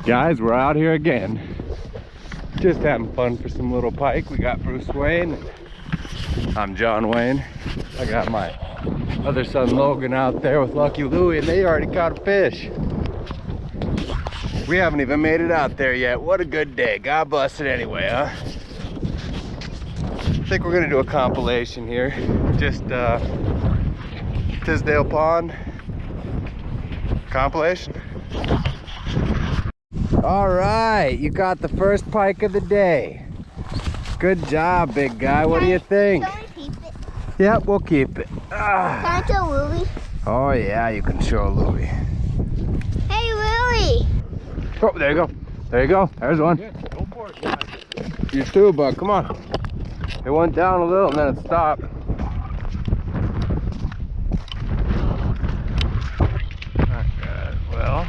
Guys, we're out here again. Just having fun for some little pike. We got Bruce Wayne. I'm John Wayne. I got my other son Logan out there with Lucky Louie, and they already caught a fish. We haven't even made it out there yet. What a good day. God bless it anyway, huh? I think we're gonna do a compilation here. Just Tisdale Pond compilation. All right, you got the first pike of the day. Good job, big guy. What do you think? Can we keep it? Yep, we'll keep it. Can I show Louie? Oh yeah, you can show Louie. Hey, Louie! Oh, there you go. There you go. There's one. Yeah, go for it, guys. You too, bud. Come on. It went down a little and then it stopped. Okay, well.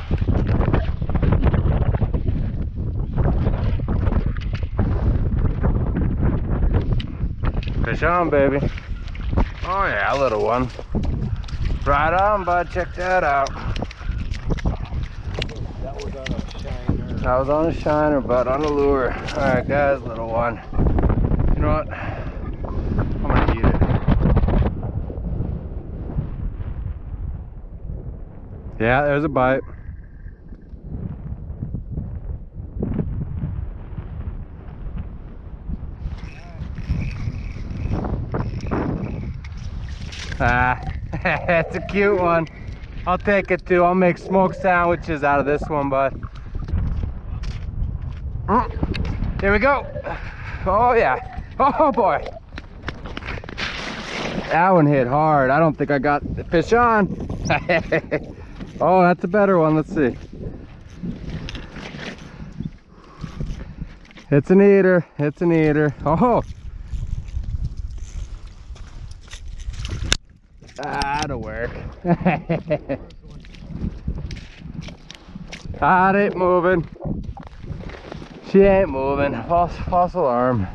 Fish on, baby. Oh yeah, little one. Right on, bud. Check that out. That was on a shiner. That was on a shiner, but on a lure. All right, guys, little one. You know what? I'm gonna eat it. Yeah, there's a bite. Ah, it's a cute one. I'll take it too. I'll make smoked sandwiches out of this one, bud. Here we go. Oh yeah. Oh boy. That one hit hard. I don't think I got the fish on. Oh, that's a better one. Let's see. It's an eater. It's an eater. Oh. That'll work. That ain't moving. She ain't moving. False alarm.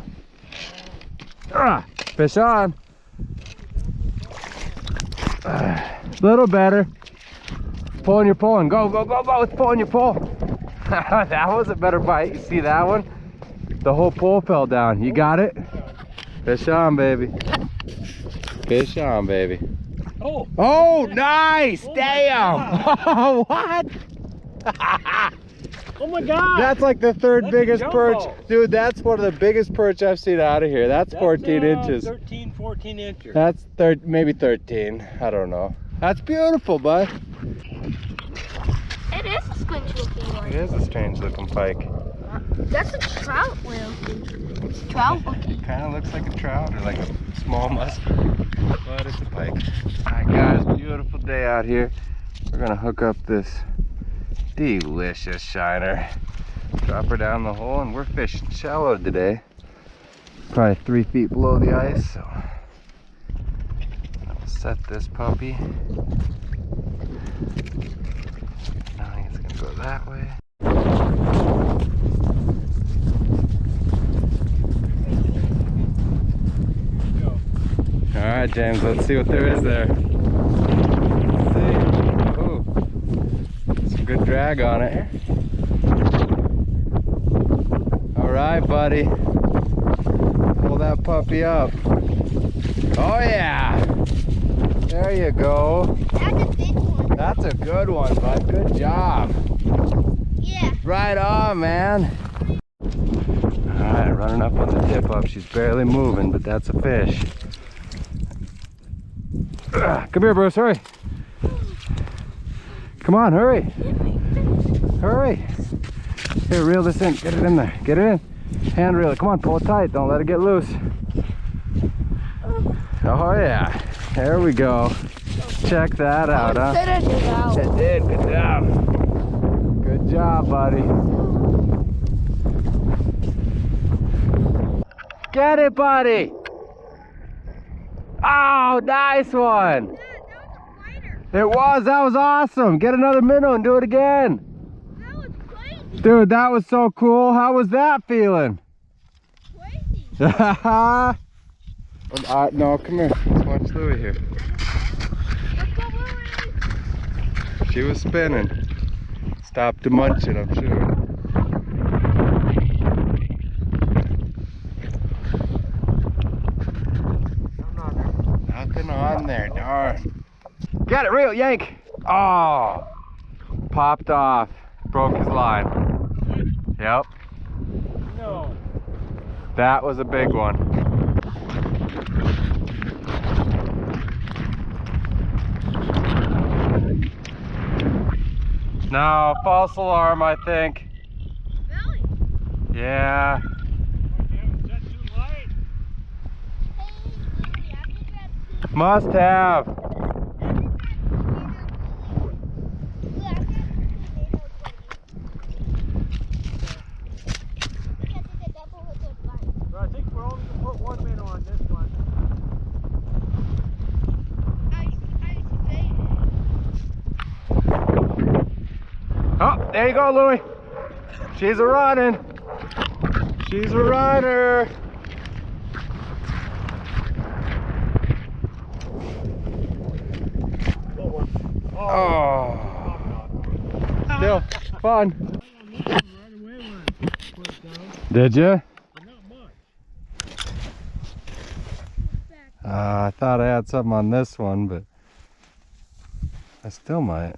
Fish on. Little better. Pulling your pulling. Go, go, go, go. It's pulling your pull. That was a better bite. You see that one? The whole pole fell down. You got it? Fish on, baby. Fish on, baby. Oh! Oh, nice! Oh, damn! Oh, what? Oh my God! That's like the third That's biggest jumbo. perch. Dude, that's one of the biggest perch I've seen out of here. That's 14 inches. 13, 14 inches. That's maybe 13. I don't know. That's beautiful, bud. It is a squinch looking one. It is a strange looking pike. That's a trout whale. It's trout looking. It kind of looks like a trout or like a small mussel, but it's a pike. All right, guys, beautiful day out here. We're gonna hook up this delicious shiner, drop her down the hole, and we're fishing shallow today. Probably 3 feet below the ice, so I'll set this puppy. I think it's gonna go that way. All right, James, let's see what there is there. Let's see. Ooh, some good drag on it. All right, buddy. Pull that puppy up. Oh yeah. There you go. That's a big one. That's a good one, bud. Good job. Yeah. Right on, man. All right, running up on the tip up. She's barely moving, but that's a fish. Come here, Bruce, hurry. Come on, hurry. Hurry. Here, reel this in. Get it in there. Get it in. Hand reel it. Come on, pull it tight. Don't let it get loose. Oh, yeah. There we go. Check that out, huh? It did. Good job. Good job, buddy. Get it, buddy. Oh, nice one. It was. That was awesome. Get another minnow and do it again. That was crazy. Dude, that was so cool. How was that feeling? Crazy. No, come here. Let's watch Louie here. Let's go, Louie. She was spinning. Stopped to munch it, I'm sure. Get it, reel, yank. Oh, popped off. Broke his line. Yep. No. That was a big one. No, false alarm, I think. Really? Yeah. Is that too light? Hey, Louie, after you had pee, Must have. after you had pee, because it's a double hooked line. So I think we're only gonna put one minnow on this one. Oh, there you go, Louie. She's a running. She's a runner. Oh, still fun. Did you? I thought I had something on this one, but I still might.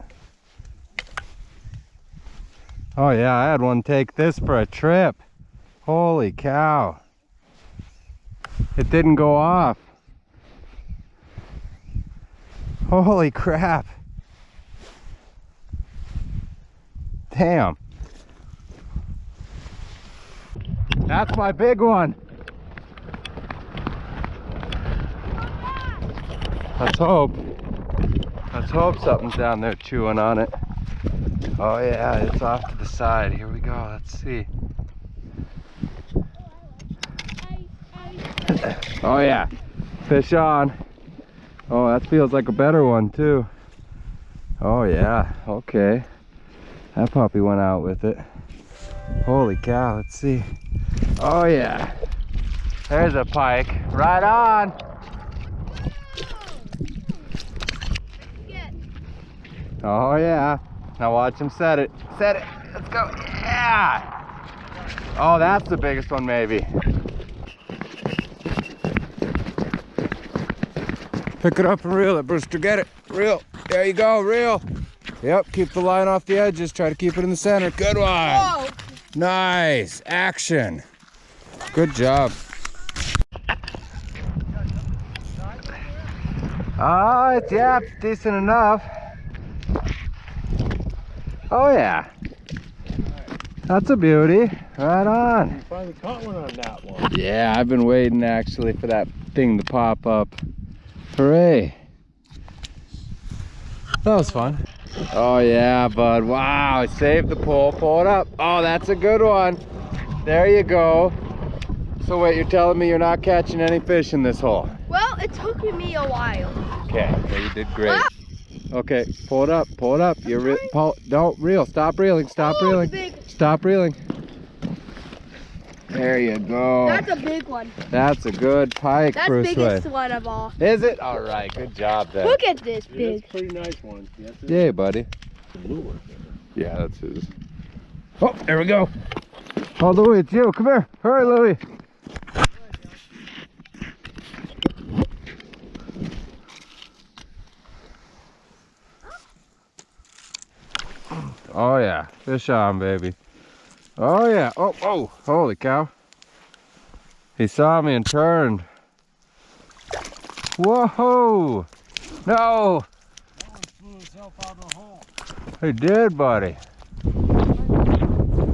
Oh yeah, I had one take this for a trip. Holy cow. It didn't go off. Holy crap. Damn. That's my big one. Let's hope. Let's hope something's down there chewing on it. Oh yeah, it's off to the side. Here we go. Let's see. Oh yeah, fish on. Oh, that feels like a better one too. Oh yeah, okay. That puppy went out with it. Holy cow, let's see. Oh yeah, there's a pike. Right on. Oh yeah. Now watch him set it. Set it. Let's go. Yeah. Oh, that's the biggest one maybe. Pick it up and reel it, Brewster. Get it. Reel. There you go. Reel. Yep. Keep the line off the edges. Try to keep it in the center. Good one. Whoa. Nice. Action. Good job. Yeah, decent enough. Oh yeah, that's a beauty. Right on. You finally caught one on that one. Yeah, I've been waiting actually for that thing to pop up. Hooray. That was fun. Oh yeah, bud. Wow, I saved the pole. Pull it up. Oh, that's a good one. There you go. So wait, you're telling me you're not catching any fish in this hole? Well, it took me a while. Okay, well, you did great. Okay, pull it up, pull it up. You're don't reel, stop reeling, stop reeling. Stop reeling. There you go. That's a big one. That's a good pike, That's Bruce biggest Wayne. one of all. Is it? All right, good job then. Look at this It big. is a pretty nice one. Yes, it Yay, buddy. is a blue one. Yeah, that's his. Oh, there we go. Oh, Louie, it's you. Come here. Hurry, Louie. Oh yeah, fish on, baby. Oh yeah. Oh, oh, holy cow. He saw me and turned. Whoa! No! That one flew itself out of the hole. He did, buddy.